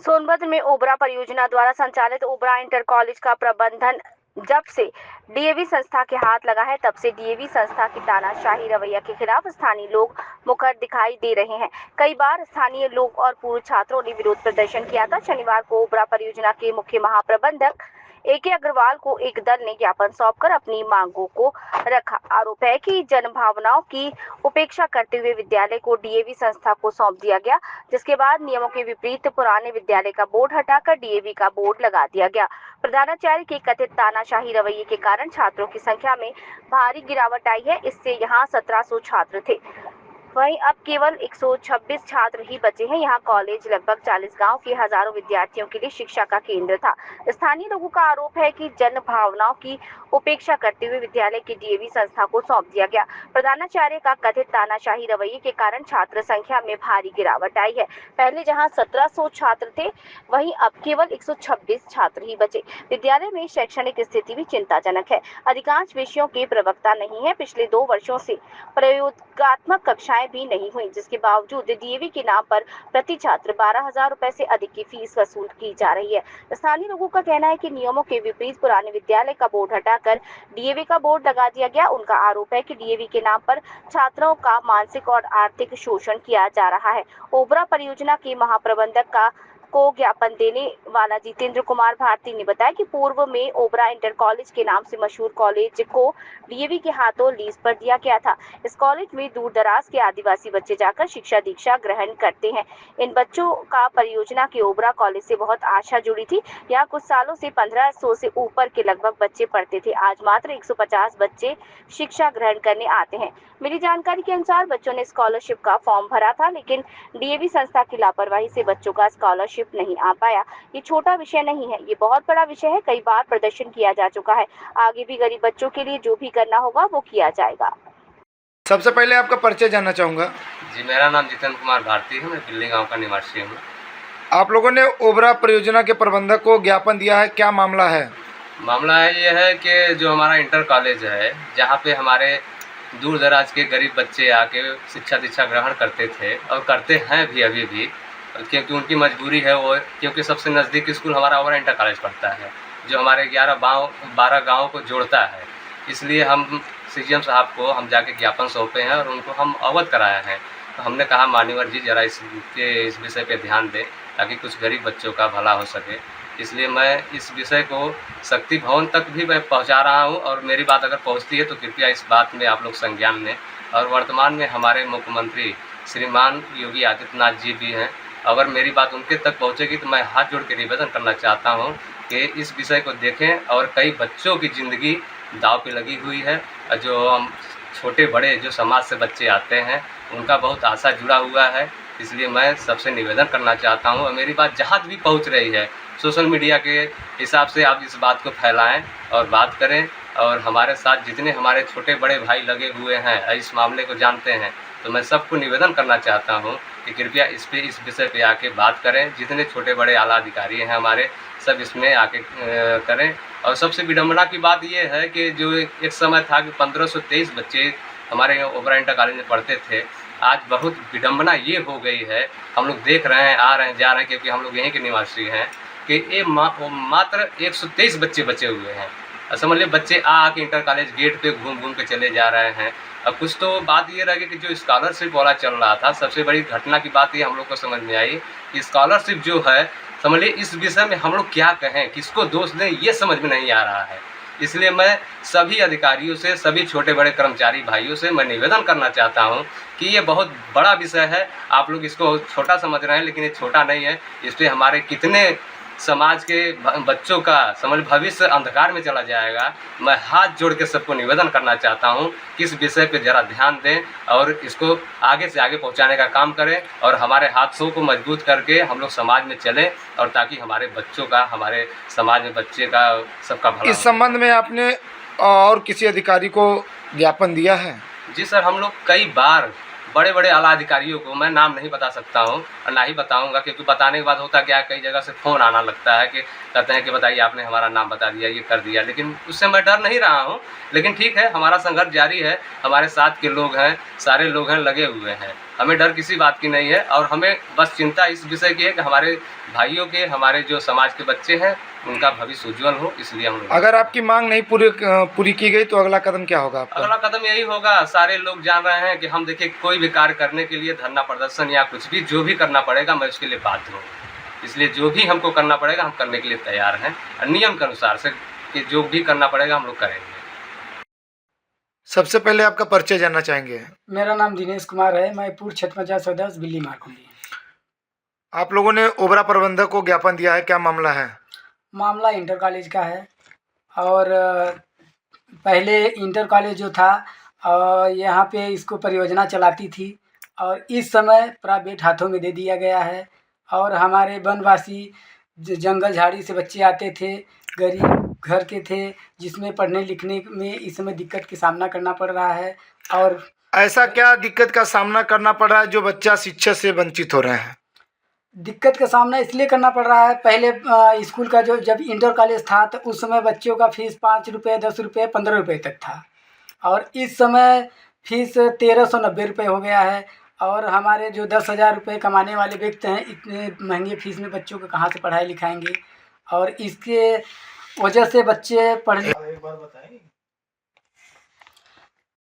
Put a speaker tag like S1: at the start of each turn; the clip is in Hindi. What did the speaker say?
S1: सोनभद्र में ओबरा परियोजना द्वारा संचालित ओबरा इंटर कॉलेज का प्रबंधन जब से डीएवी संस्था के हाथ लगा है, तब से डीएवी संस्था की तानाशाही रवैया के खिलाफ स्थानीय लोग मुखर दिखाई दे रहे हैं। कई बार स्थानीय लोग और पूर्व छात्रों ने विरोध प्रदर्शन किया था। शनिवार को ओबरा परियोजना के मुख्य महाप्रबंधक AK अग्रवाल को एक दल ने ज्ञापन सौंपकर अपनी मांगों को रखा। आरोप है कि जनभावनाओं की उपेक्षा करते हुए विद्यालय को डीएवी संस्था को सौंप दिया गया, जिसके बाद नियमों के विपरीत पुराने विद्यालय का बोर्ड हटाकर डीएवी का बोर्ड लगा दिया गया। प्रधानाचार्य के कथित तानाशाही रवैये के कारण छात्रों की संख्या में भारी गिरावट आई है। इससे यहाँ 1700 छात्र थे, वहीं अब केवल 126 छात्र ही बचे हैं। यहाँ कॉलेज लगभग 40 गांव के हजारों विद्यार्थियों के लिए शिक्षा का केंद्र था। स्थानीय लोगों का आरोप है कि जन भावनाओं की उपेक्षा करते हुए विद्यालय की डीएवी संस्था को सौंप दिया गया। प्रधानाचार्य का कथित तानाशाही रवैये के कारण छात्र संख्या में भारी गिरावट आई है। पहले जहाँ 1700 छात्र थे, वहीं अब केवल 126 छात्र ही बचे। विद्यालय में शैक्षणिक स्थिति भी चिंताजनक है। अधिकांश विषयों के प्रवक्ता नहीं है। पिछले 2 वर्षों से प्रयोगात्मक कक्षाएं भी नहीं हुई, जिसके बावजूद डीएवी के नाम पर प्रति छात्र 12,000 रुपए से अधिक की फीस वसूल की जा रही है। स्थानीय लोगों का कहना है कि नियमों के विपरीत पुराने विद्यालय का बोर्ड हटाकर डीएवी का बोर्ड लगा दिया गया। उनका आरोप है कि डीएवी के नाम पर छात्रों का मानसिक और आर्थिक शोषण किया जा रहा है। ओबरा परियोजना के महाप्रबंधक को ज्ञापन देने वाला जितेंद्र कुमार भारती ने बताया कि पूर्व में ओबरा इंटर कॉलेज के नाम से मशहूर कॉलेज को डीएवी के हाथों लीज पर दिया गया था। इस कॉलेज में दूर दराज के आदिवासी बच्चे जाकर शिक्षा दीक्षा ग्रहण करते हैं। इन बच्चों का परियोजना के ओबरा कॉलेज से बहुत आशा जुड़ी थी। यहाँ कुछ सालों से 1500 से ऊपर के लगभग बच्चे पढ़ते थे। आज मात्र 150 बच्चे शिक्षा ग्रहण करने आते हैं। मिली जानकारी के अनुसार बच्चों ने स्कॉलरशिप का फॉर्म भरा था, लेकिन डीएवी संस्था की लापरवाही से बच्चों का स्कॉलरशिप नहीं आ पाया। ये छोटा विषय नहीं है, ये बहुत बड़ा विषय है। कई बार प्रदर्शन किया जा चुका है। आगे भी गरीब बच्चों के लिए जो भी करना होगा वो किया जाएगा।
S2: सबसे पहले आपका परिचय जानना चाहूँगा।
S3: जी, मेरा नाम जितेंद्र कुमार भारती है। मैं पिल्ली गांव का निवासी हूँ।
S2: आप लोगों ने ओबरा परियोजना के प्रबंधक को ज्ञापन दिया है, क्या मामला है?
S3: मामला ये है कि जो हमारा इंटर कॉलेज है, जहाँ पे हमारे दूर दराज के गरीब बच्चे आके शिक्षा दीक्षा ग्रहण करते थे और करते हैं भी अभी भी, क्योंकि उनकी मजबूरी है वो, क्योंकि सबसे नज़दीक स्कूल हमारा ओबरा इंटर कॉलेज पड़ता है, जो हमारे 12 गाँव को जोड़ता है। इसलिए हम CGM साहब को हम जाके ज्ञापन सौंपे हैं और उनको हम अवगत कराए हैं। तो हमने कहा मान्यवर जी ज़रा इस विषय पे ध्यान दें ताकि कुछ गरीब बच्चों का भला हो सके। इसलिए मैं इस विषय को शक्ति भवन तक भी मैं पहुंचा रहा हूं और मेरी बात अगर पहुंचती है तो कृपया इस बात में आप लोग संज्ञान लें। और वर्तमान में हमारे मुख्यमंत्री श्रीमान योगी आदित्यनाथ जी भी हैं। अगर मेरी बात उनके तक पहुंचेगी तो मैं हाथ जोड़ के निवेदन करना चाहता हूं कि इस विषय को देखें। और कई बच्चों की ज़िंदगी दाव पे लगी हुई है। जो हम छोटे बड़े जो समाज से बच्चे आते हैं उनका बहुत आशा जुड़ा हुआ है। इसलिए मैं सबसे निवेदन करना चाहता हूं और मेरी बात जहाँ भी पहुंच रही है सोशल मीडिया के हिसाब से आप इस बात को फैलाएं और बात करें। और हमारे साथ जितने हमारे छोटे बड़े भाई लगे हुए हैं इस मामले को जानते हैं, तो मैं सबको निवेदन करना चाहता हूं कि कृपया इस विषय पे आके बात करें। जितने छोटे बड़े आला अधिकारी हैं हमारे, सब इसमें आके करें। और सबसे विडम्बना की बात यह है कि जो एक समय था कि 1523 बच्चे हमारे यहाँ ओबरा इंटर कॉलेज में पढ़ते थे, आज बहुत विडम्बना ये हो गई है। हम लोग देख रहे हैं, आ रहे हैं, जा रहे हैं, क्योंकि हम लोग यहीं के निवासी हैं कि ये मात्र 123 बच्चे बचे हुए हैं। समझ लीजिए बच्चे आके इंटर कॉलेज गेट पे घूम घूम के चले जा रहे हैं। अब कुछ तो बात ये रह गई कि जो स्कॉलरशिप वाला चल रहा था, सबसे बड़ी घटना की बात ये हम लोग को समझ में आई कि स्कॉलरशिप जो है, समझ लीजिए इस विषय में हम लोग क्या कहें, किसको दोष दें, ये समझ में नहीं आ रहा है। इसलिए मैं सभी अधिकारियों से, सभी छोटे बड़े कर्मचारी भाइयों से मैं निवेदन करना चाहता हूं कि ये बहुत बड़ा विषय है। आप लोग इसको छोटा समझ रहे हैं, लेकिन ये छोटा नहीं है। इससे हमारे कितने समाज के बच्चों का समझ भविष्य अंधकार में चला जाएगा। मैं हाथ जोड़ के सबको निवेदन करना चाहता हूं कि इस विषय पे ज़रा ध्यान दें और इसको आगे से आगे पहुंचाने का काम करें और हमारे हाथों को मजबूत करके हम लोग समाज में चलें, और ताकि हमारे बच्चों का, हमारे समाज में बच्चे का, सबका भला।
S2: इस संबंध में आपने और किसी अधिकारी को ज्ञापन दिया है?
S3: जी सर, हम लोग कई बार बड़े बड़े आला अधिकारियों को, मैं नाम नहीं बता सकता हूँ और ना ही बताऊँगा, क्योंकि बताने के बाद होता क्या है, कई जगह से फ़ोन आना लगता है कि कहते हैं कि बताइए आपने हमारा नाम बता दिया, ये कर दिया। लेकिन उससे मैं डर नहीं रहा हूँ, लेकिन ठीक है, हमारा संघर्ष जारी है, हमारे साथ के लोग हैं, सारे लोग हैं, लगे हुए हैं, हमें डर किसी बात की नहीं है। और हमें बस चिंता इस विषय की है कि हमारे भाइयों के, हमारे जो समाज के बच्चे हैं, उनका भविष्य उज्ज्वल हो, इसलिए हम लोग।
S2: अगर आपकी मांग नहीं पूरी की गई तो अगला कदम क्या होगा आपका?
S3: अगला कदम यही होगा, सारे लोग जान रहे हैं कि हम देखिए कोई भी कार्य करने के लिए धरना प्रदर्शन या कुछ भी जो भी करना पड़ेगा, मैं उसके लिए बाध्य हूँ। इसलिए जो भी हमको करना पड़ेगा हम करने के लिए तैयार हैं, और नियम के अनुसार से कि जो भी करना पड़ेगा हम लोग करेंगे।
S2: सबसे पहले आपका परिचय जानना चाहेंगे।
S4: मेरा नाम दिनेश कुमार है, मैं पूर्व क्षेत्र पंचायत सदस्य बिल्ली मारकुंडी।
S2: आप लोगों ने ओबरा प्रबंधक को ज्ञापन दिया है, क्या मामला है?
S4: मामला इंटर कॉलेज का है, और पहले इंटर कॉलेज जो था यहाँ पे इसको परियोजना चलाती थी, और इस समय प्राइवेट हाथों में दे दिया गया है। और हमारे वनवासी जंगल झाड़ी से बच्चे आते थे, गरीब घर के थे, जिसमें पढ़ने लिखने में इस समय दिक्कत का सामना करना पड़ रहा है। और
S2: ऐसा क्या दिक्कत का सामना करना पड़ रहा है जो बच्चा शिक्षा से वंचित हो रहे हैं?
S4: दिक्कत का सामना इसलिए करना पड़ रहा है, पहले स्कूल का जो जब इंटर कॉलेज था तो उस समय बच्चों का फीस 5 रुपये, 10 रुपये, 15 रुपये तक था, और इस समय फीस 1390 रुपये हो गया है। और हमारे जो 10,000 रुपये कमाने वाले व्यक्ति हैं, इतने महंगे फीस में बच्चों को कहाँ से पढ़ाई लिखाएंगे? और इसके वजह से बच्चे पढ़